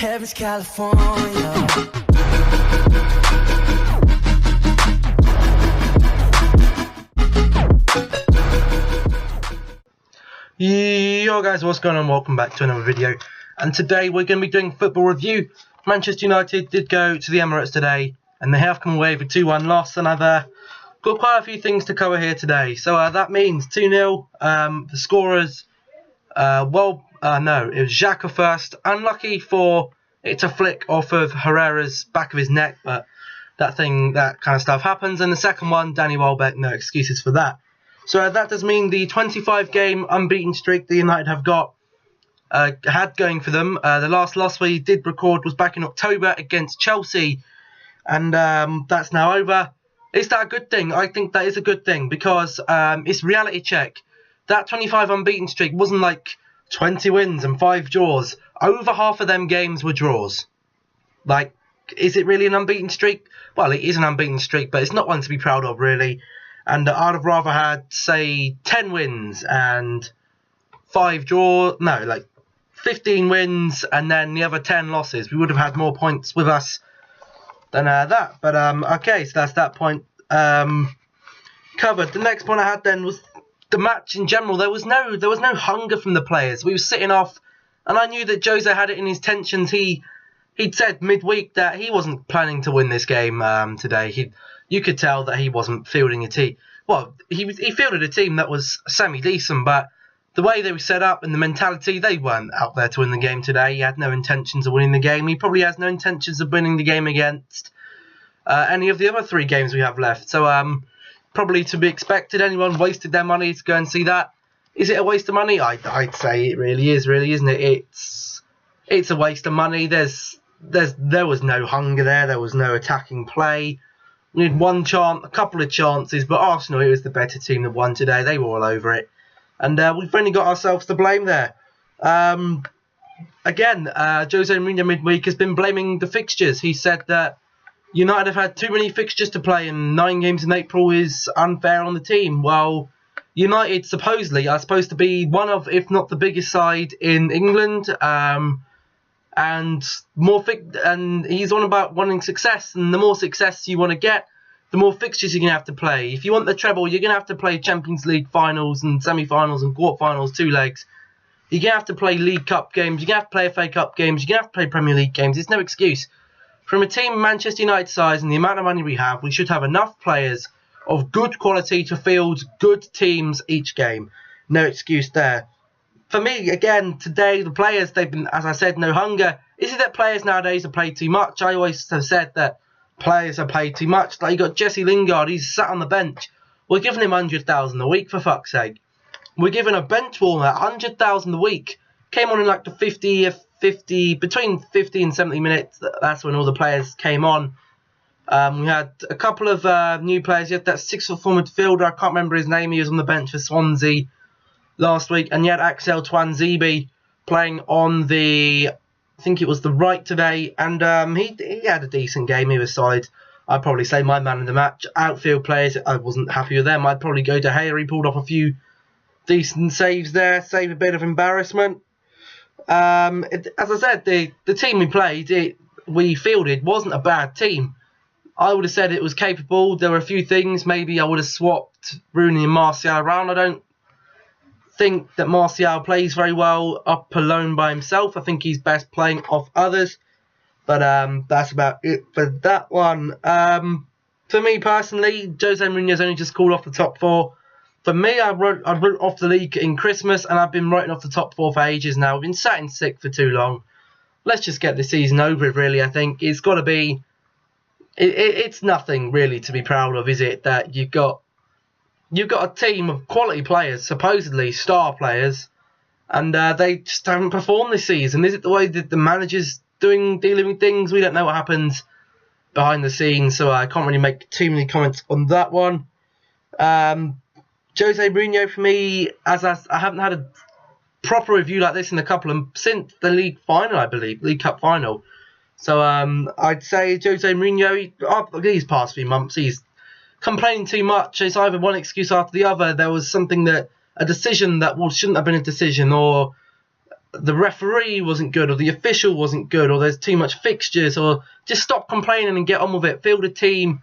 Heaven's California. Yo guys, what's going on? Welcome back to another video, and today we're going to be doing football review. Manchester United did go to the Emirates today and they have come away with a 2-1 loss, and I've got quite a few things to cover here today. So that means 2-0. The scorers, no, it was Xhaka first. Unlucky for it to flick off of Herrera's back of his neck, but that kind of stuff happens. And the second one, Danny Welbeck, no excuses for that. So that does mean the 25-game unbeaten streak the United have had going for them. The last loss we did record was back in October against Chelsea, and that's now over. Is that a good thing? I think that is a good thing, because it's reality check. That 25 unbeaten streak wasn't like 20 wins and 5 draws. Over half of them games were draws. Like, is it really an unbeaten streak? Well, it is an unbeaten streak, but it's not one to be proud of, really. And I'd have rather had, say, 10 wins and 5 draws. No, like 15 wins and then the other 10 losses. We would have had more points with us than that. But, okay, so that's that point covered. The next point I had then was the match in general. There was no hunger from the players. We were sitting off, and I knew that Jose had it in his tensions. He'd said midweek that he wasn't planning to win this game today. You could tell that he wasn't fielding a team. Well, he fielded a team that was semi-decent, but the way they were set up and the mentality, they weren't out there to win the game today. He had no intentions of winning the game. He probably has no intentions of winning the game against any of the other 3 games we have left. So probably to be expected. Anyone wasted their money to go and see that. Is it a waste of money? I'd say it really is, isn't it? It's a waste of money. There was no hunger there. There was no attacking play. We had a couple of chances, but Arsenal, it was the better team that won today. They were all over it. And we've only got ourselves to blame there. Again, Jose Mourinho midweek has been blaming the fixtures. He said that United have had too many fixtures to play, and 9 games in April is unfair on the team. Well, United supposedly are supposed to be one of, if not the biggest side in England, and he's on about wanting success, and the more success you want to get, the more fixtures you're going to have to play. If you want the treble, you're going to have to play Champions League finals and semi-finals and quarter-finals, 2 legs. You're going to have to play League Cup games, you're going to have to play FA Cup games, you're going to have to play Premier League games. There's no excuse. From a team Manchester United size and the amount of money we have, we should have enough players of good quality to field good teams each game. No excuse there. For me, again, today, the players, they've been, as I said, no hunger. Is it that players nowadays are paid too much? I always have said that players are paid too much. Like, you got Jesse Lingard, he's sat on the bench. We're giving him 100,000 a week, for fuck's sake. We're giving a bench warmer 100,000 a week. Came on in like the between 50 and 70 minutes. That's when all the players came on. We had a couple of new players. You had that 6-foot midfielder, I can't remember his name. He was on the bench for Swansea last week, and yet Axel Tuanzebe playing on I think it was the right today, and he had a decent game. He was solid. I'd probably say my man in the match. Outfield players, I wasn't happy with them. I'd probably go to Hayer. He pulled off a few decent saves there, saved a bit of embarrassment. As I said, the team we fielded wasn't a bad team. I would have said it was capable. There were a few things. Maybe I would have swapped Rooney and Martial around. I don't think that Martial plays very well up alone by himself. I think he's best playing off others. But that's about it for that one. For me personally, Jose Mourinho's only just called off the top 4. For me, I wrote off the league in Christmas, and I've been writing off the top 4 for ages now. We've been sat in 6th for too long. Let's just get the season over with, really. I think it's got to be... It's nothing really to be proud of, is it? That you've got a team of quality players, supposedly star players, and they just haven't performed this season. Is it the way that the manager's dealing with things? We don't know what happens behind the scenes, so I can't really make too many comments on that one. Jose Mourinho, for me, as I haven't had a proper review like this since the league final, I believe, League Cup final. So I'd say Jose Mourinho, these past few months, he's complaining too much. It's either one excuse after the other. There was a decision that shouldn't have been a decision, or the referee wasn't good, or the official wasn't good, or there's too much fixtures, or just stop complaining and get on with it. Field a team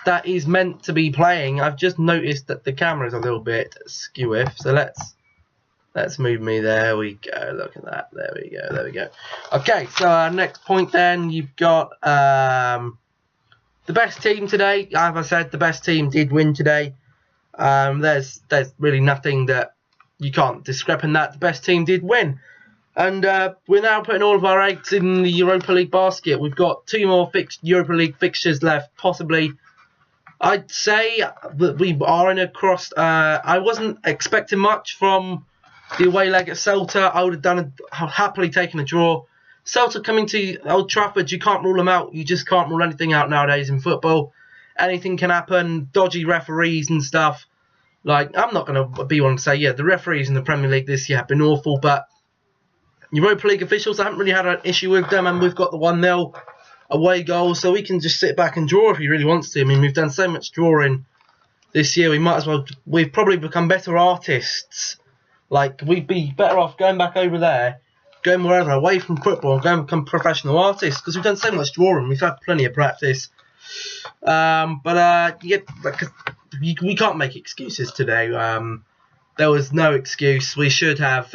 that is meant to be playing. I've just noticed that the camera is a little bit skew, so let's move me. There we go. Look at that. There we go. Okay, so our next point then, you've got the best team today. As I said, the best team did win today. There's really nothing that you can't discrep in that. The best team did win. And we're now putting all of our eggs in the Europa League basket. We've got 2 more Europa League fixtures left, possibly. I'd say that we are in a cross. I wasn't expecting much from the away leg at Celta. I would have happily taken a draw. Celta coming to Old Trafford, you can't rule them out. You just can't rule anything out nowadays in football. Anything can happen. Dodgy referees and stuff. Like, I'm not going to be one to say, yeah, the referees in the Premier League this year have been awful, but Europa League officials, I haven't really had an issue with them, and we've got the 1-0 away goal, so we can just sit back and draw if he really wants to. I mean, we've done so much drawing this year, we've probably become better artists. Like, we'd be better off going back over there, going wherever, away from football, and going to become professional artists, because we've done so much drawing, we've had plenty of practice. We can't make excuses today. There was no excuse. We should have.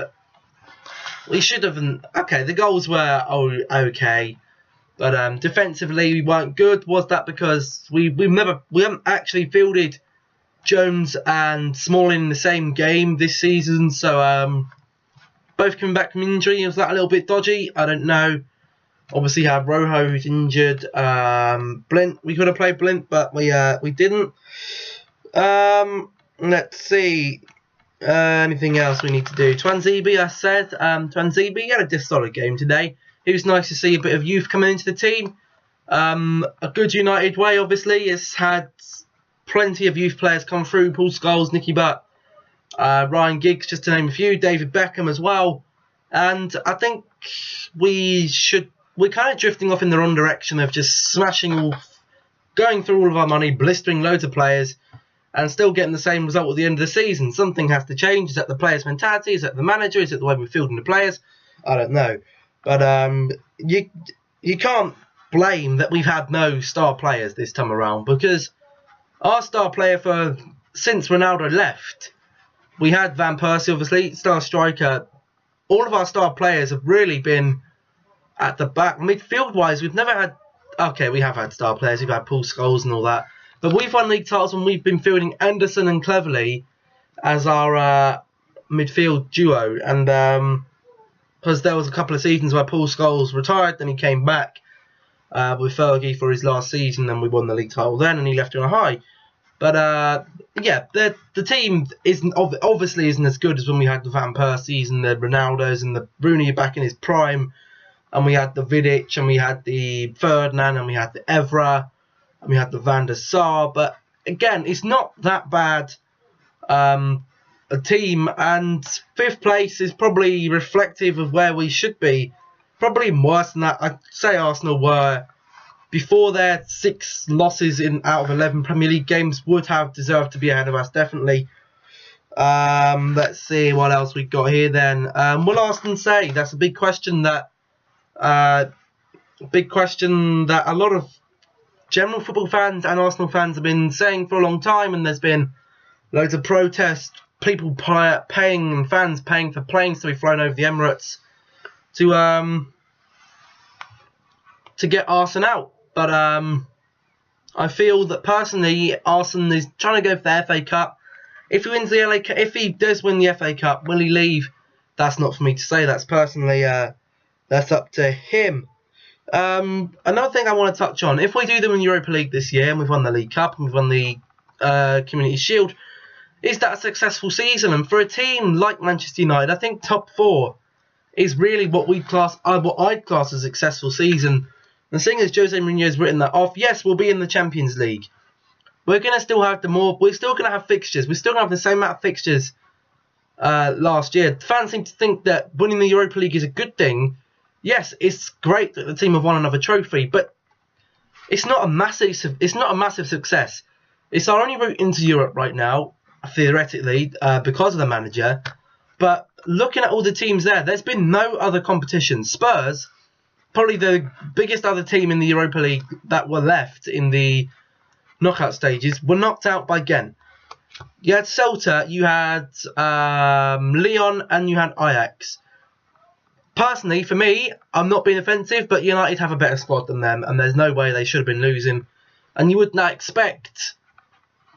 Okay, the goals were okay, but defensively we weren't good. Was that because we haven't actually fielded Jones and Smalling in the same game this season? So both coming back from injury. Was that a little bit dodgy? I don't know. Obviously, had Rojo who's injured. Blint, we could have played Blint, but we didn't. Let's see. Anything else we need to do? Tuanzebe, I said. Tuanzebe had a solid game today. It was nice to see a bit of youth coming into the team. A good United way, obviously. It's had plenty of youth players come through. Paul Scholes, Nicky Butt, Ryan Giggs, just to name a few. David Beckham as well. And I think we're kind of drifting off in the wrong direction of just going through all of our money, blistering loads of players, and still getting the same result at the end of the season. Something has to change. Is that the players' mentality? Is that the manager? Is it the way we're fielding the players? I don't know. But you can't blame that we've had no star players this time around, because our star player since Ronaldo left, we had Van Persie, obviously, star striker. All of our star players have really been at the back. Midfield-wise, we've never had... Okay, we have had star players. We've had Paul Scholes and all that. But we've won league titles when we've been fielding Anderson and Cleverley as our midfield duo. And because there was a couple of seasons where Paul Scholes retired, then he came back with Fergie for his last season, and we won the league title then, and he left on a high. But yeah, the team obviously isn't as good as when we had the Van Persies and the Ronaldos and the Rooney back in his prime, and we had the Vidic, and we had the Ferdinand, and we had the Evra, and we had the Van der Sar. But again, it's not that bad a team, and 5th place is probably reflective of where we should be. Probably worse than that. I'd say Arsenal were, before their 6 losses out of 11 Premier League games, would have deserved to be ahead of us, definitely. Let's see what else we've got here then. Will Arsenal say? That's a big question that a lot of general football fans and Arsenal fans have been saying for a long time, and there's been loads of protests, people paying and fans paying for planes to be flown over the Emirates to get Arsenal out. But I feel that personally, Arsenal is trying to go for the FA Cup. If he wins the LA Cup, if he does win the FA Cup, will he leave? That's not for me to say. That's personally, that's up to him. Another thing I want to touch on: if we do them in Europa League this year, and we've won the League Cup and we've won the Community Shield, is that a successful season? And for a team like Manchester United, I think top 4 is really what I'd class as a successful season. And seeing as Jose Mourinho has written that off, yes, we'll be in the Champions League. We're going to still have we're still going to have fixtures. We're still going to have the same amount of fixtures last year. Fans seem to think that winning the Europa League is a good thing. Yes, it's great that the team have won another trophy, but it's not a massive success. It's our only route into Europe right now, theoretically, because of the manager. But looking at all the teams there's been no other competition. Spurs, probably the biggest other team in the Europa League that were left in the knockout stages, were knocked out by Ghent. You had Celta, you had Lyon, and you had Ajax. Personally, for me, I'm not being offensive, but United have a better squad than them, and there's no way they should have been losing. And you would not expect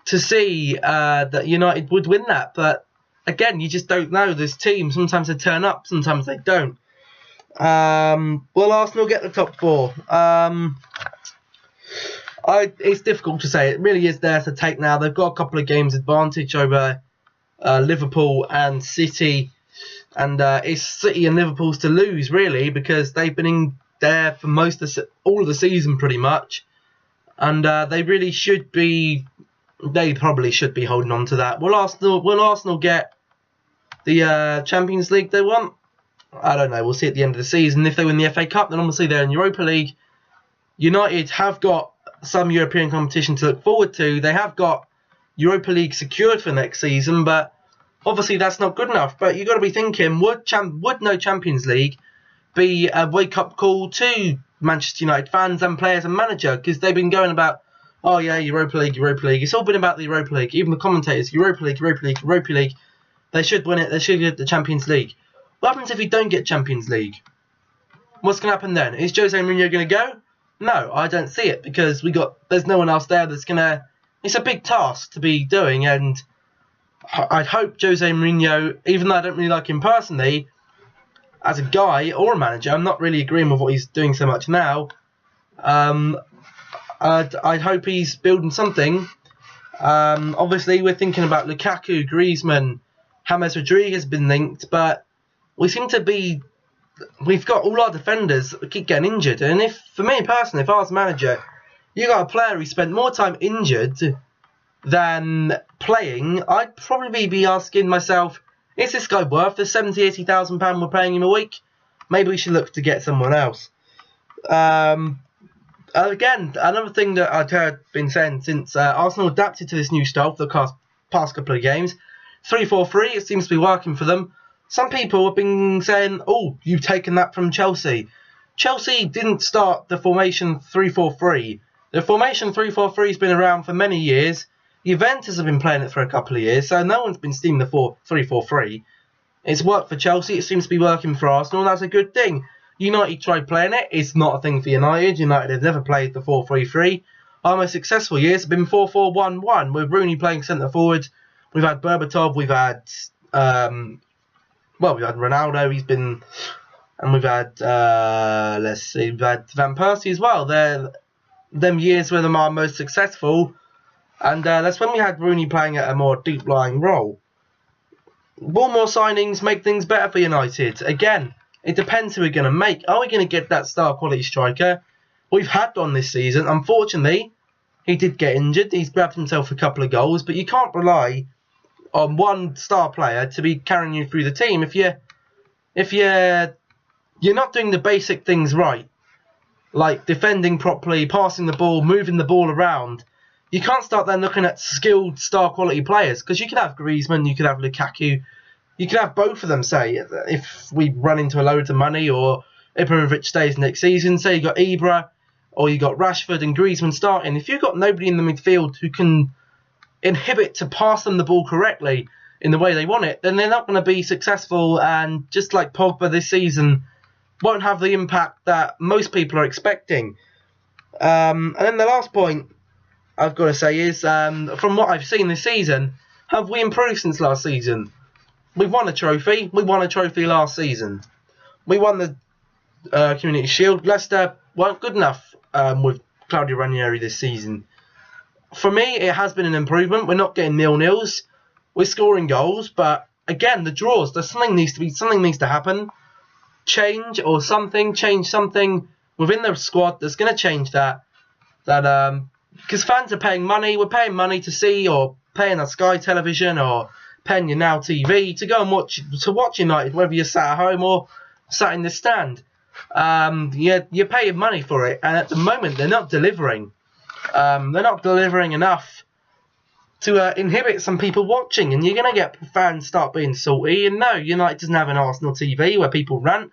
to see that United would win that, but again, you just don't know. This team, sometimes they turn up, sometimes they don't. Will Arsenal get the top 4? It's difficult to say. It really is theirs to take now. They've got a couple of games advantage over Liverpool and City. And it's City and Liverpool's to lose, really, because they've been in there for all of the season, pretty much. And they really should be. They probably should be holding on to that. Will Arsenal get the Champions League they want? I don't know. We'll see at the end of the season. If they win the FA Cup, then obviously they're in Europa League. United have got some European competition to look forward to. They have got Europa League secured for next season, but obviously that's not good enough. But you've got to be thinking, would no Champions League be a wake-up call to Manchester United fans and players and manager? Because they've been going about, oh yeah, Europa League, Europa League. It's all been about the Europa League. Even the commentators, Europa League, Europa League, Europa League. They should win it. They should get the Champions League. What happens if you don't get Champions League? What's going to happen then? Is Jose Mourinho going to go? No, I don't see it, because there's no one else there that's going to... It's a big task to be doing, and I'd hope Jose Mourinho, even though I don't really like him personally, as a guy or a manager, I'm not really agreeing with what he's doing so much now. I'd hope he's building something. Obviously, we're thinking about Lukaku, Griezmann, James Rodriguez been linked, but we seem to be... We've got all our defenders that keep getting injured, and for me personally, if I was manager, you got a player who spent more time injured than playing, I'd probably be asking myself, is this guy worth the £70,000-£80,000 we're paying him a week? Maybe we should look to get someone else. Again, another thing that I'd heard been saying since Arsenal adapted to this new style for the past couple of games, 3-4-3, it seems to be working for them. Some people have been saying, oh, you've taken that from Chelsea. Chelsea didn't start the formation 3-4-3. The formation 3-4-3 has been around for many years. Juventus have been playing it for a couple of years, so no one's been stealing the 3-4-3. It's worked for Chelsea. It seems to be working for Arsenal. That's a good thing. United tried playing it. It's not a thing for United. United have never played the 4-3-3. Our most successful years have been 4-4-1-1, with Rooney playing centre forward. We've had Berbatov. We've had... we've had Ronaldo, and we've had, we've had Van Persie as well. Them years were our most successful, and that's when we had Rooney playing at a more deep-lying role. Will more signings make things better for United? Again, it depends who we're going to make. Are we going to get that star-quality striker? We've had one this season. Unfortunately, he did get injured. He's grabbed himself a couple of goals, but you can't rely on one star player to be carrying you through the team. If you're not doing the basic things right, like defending properly, passing the ball, moving the ball around, you can't start then looking at skilled star quality players, because you could have Griezmann, you could have Lukaku, you could have both of them, say, if we run into a load of money, or Ibrahimovic stays next season. Say you got Ibra, or you got Rashford and Griezmann starting. If you've got nobody in the midfield who can inhibit to pass them the ball correctly in the way they want it, then they're not going to be successful, and just like Pogba this season, won't have the impact that most people are expecting. And then the last point I've got to say is, from what I've seen this season, have we improved since last season? We've won a trophy. We won a trophy last season. We won the Community Shield. Leicester weren't good enough with Claudio Ranieri this season. For me, it has been an improvement. We're not getting 0-0s. We're scoring goals, but again, the draws. Something needs to happen. Change something within the squad that's going to change that. Because fans are paying money. We're paying money to see, or paying a Sky Television, or paying your Now TV to go and watch United, whether you're sat at home or sat in the stand. You're paying money for it, and at the moment they're not delivering. They're not delivering enough inhibit some people watching, and you're going to get fans start being salty. And no, United doesn't have an Arsenal TV where people rant.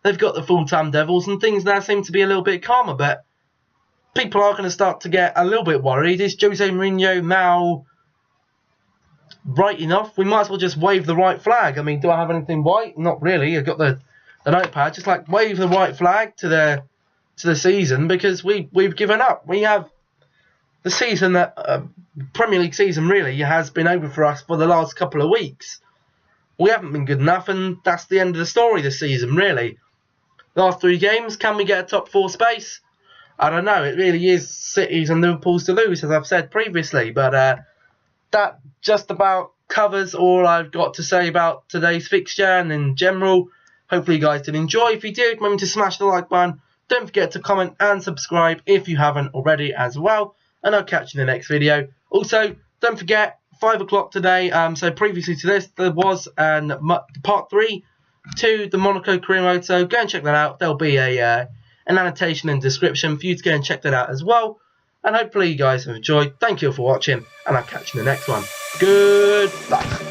They've got the full-time Devils, and things now seem to be a little bit calmer, but people are going to start to get a little bit worried. Is Jose Mourinho now right enough? We might as well just wave the white flag. I mean, do I have anything white? Not really. I've got the notepad. Just like wave the white flag to the season, because we've given up. We have the season that Premier League season really has been over for us for the last couple of weeks. We haven't been good enough, and that's the end of the story this season, really. Last 3 games, can we get a top 4 space? I don't know. It really is City's and Liverpool's to lose, as I've said previously. But that just about covers all I've got to say about today's fixture and in general. Hopefully you guys did enjoy. If you did, remember to smash the like button. Don't forget to comment and subscribe if you haven't already as well. And I'll catch you in the next video. Also, don't forget, 5 o'clock today. So previously to this, there was part 3 to the Monaco career mode. So go and check that out. There'll be an annotation and description for you to go and check that out as well. And hopefully you guys have enjoyed. Thank you all for watching, and I'll catch you in the next one. Goodbye.